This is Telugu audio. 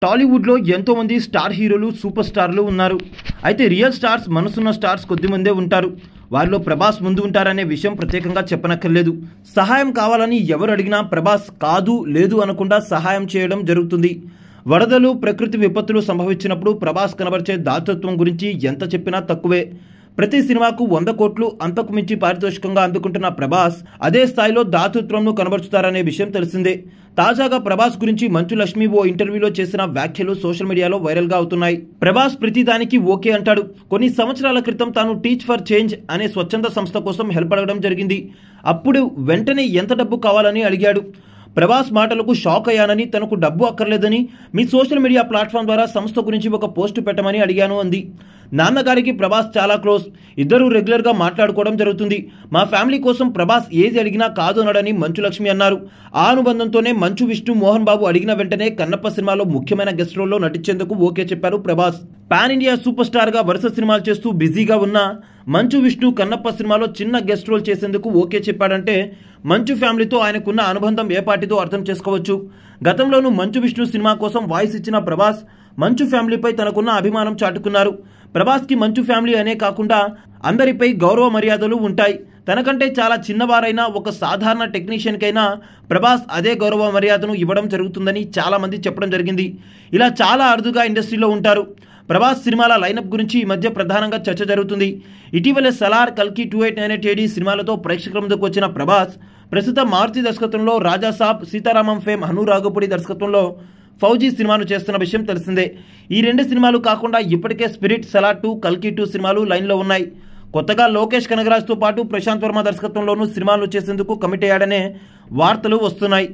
టాలీవుడ్లో ఎంతో మంది స్టార్ హీరోలు సూపర్ స్టార్లు ఉన్నారు. అయితే రియల్ స్టార్స్ మనసున్న స్టార్స్ కొద్దిమందే ఉంటారు. వారిలో ప్రభాస్ ముందు ఉంటారనే విషయం ప్రత్యేకంగా చెప్పనక్కర్లేదు. సహాయం కావాలని ఎవరు అడిగినా ప్రభాస్ కాదు లేదు అనకుండా సహాయం చేయడం జరుగుతుంది. వరదలు, ప్రకృతి విపత్తులు సంభవించినప్పుడు ప్రభాస్ కనబరిచే దాతృత్వం గురించి ఎంత చెప్పినా తక్కువే. ప్రతి సినిమాకు 100 కోట్లు అంతకు మించి పారితోషికంగా అందుకుంటున్న ప్రభాస్ అదే స్థాయిలో దాతృత్వంను కనబరుచుతారనే విషయం తెలిసిందే. తాజాగా ప్రభాస్ గురించి మంచు లక్ష్మి ఓ ఇంటర్వ్యూలో చేసిన వ్యాఖ్యలు సోషల్ మీడియాలో వైరల్ గా అవుతున్నాయి. ప్రభాస్ ప్రతిదానికి ఓకే అంటాడు. కొన్ని సంవత్సరాల క్రితం తాను టీచ్ ఫర్ చేంజ్ అనే స్వచ్ఛంద సంస్థ కోసం హెల్ప్ అడగడం జరిగింది. అప్పుడు వెంటనే ఎంత డబ్బు కావాలని అడిగాడు. ప్రభాస్ మాటలకు షాక్ అయ్యానని, తనకు డబ్బు అక్కర్లేదని మీ సోషల్ మీడియా ప్లాట్ఫామ్ ద్వారా సంస్థ గురించి ఒక పోస్టు పెట్టమని అడిగాను అంది. నాన్నగారికి ప్రభాస్ చాలా క్లోజ్. ఇద్దరు రెగ్యులర్గా మాట్లాడుకోవడం జరుగుతుంది. మా ఫ్యామిలీ కోసం ప్రభాస్ ఏది అడిగినా కాదు అనడని మంచు లక్ష్మి అన్నారు. ఆ అనుబంధంతోనే మంచు విష్ణు మోహన్ బాబు అడిగిన వెంటనే కన్నప్ప సినిమాలో ముఖ్యమైన గెస్ట్ రోల్లో నటించేందుకు ఓకే చెప్పారు Prabhas. Pan India super star గా వరుస సినిమాలు చేస్తూ బిజీగా ఉన్న మంచు విష్ణు కన్నప్ప సినిమాలో చిన్న గెస్ట్ రోల్ చేసేందుకు ఓకే చెప్పాడంటే మంచు ఫ్యామిలీతో ఆయనకున్న అనుబంధం ఏ పార్టీతో అర్థం చేసుకోవచ్చు. గతంలోనూ మంచు విష్ణు సినిమా కోసం వాయిస్ ఇచ్చిన ప్రభాస్ మంచు ఫ్యామిలీపై తనకున్న అభిమానం చాటుకున్నారు. ప్రభాస్కి మంచు ఫ్యామిలీ అనే కాకుండా అందరిపై గౌరవ మర్యాదలు ఉంటాయి. తనకంటే చాలా చిన్నవారైనా ఒక సాధారణ టెక్నీషియన్కైనా ప్రభాస్ అదే గౌరవ మర్యాదను ఇవ్వడం జరుగుతుందని చాలా మంది చెప్పడం జరిగింది. ఇలా చాలా అరుదుగా ఇండస్ట్రీలో ఉంటారు. ప్రభాస్ సినిమాల లైనప్ గురించి ఈ మధ్య ప్రధానంగా చర్చ జరుగుతుంది. ఇటీవలే సలార్, కల్కి 2898 AD సినిమాలతో ప్రేక్షకుల ముందుకు వచ్చిన ప్రభాస్ ప్రస్తుతం మారుతి దర్శకత్వంలో రాజాసాబ్, సీతారామం ఫేమ్ హను రాఘపుడి దర్శకత్వంలో ఫౌజీ సినిమాను చేస్తున్న విషయం తెలిసిందే. ఈ 2 సినిమాలు కాకుండా ఇప్పటికే స్పిరిట్, సలార్ 2, కల్కి 2 సినిమాలు లైన్లో ఉన్నాయి. కొత్తగా లోకేష్ కనగరాజ్తో పాటు ప్రశాంత్ వర్మ దర్శకత్వంలోనూ సినిమాలు చేసేందుకు కమిట్ అయ్యాడనే వార్తలు వస్తున్నాయి.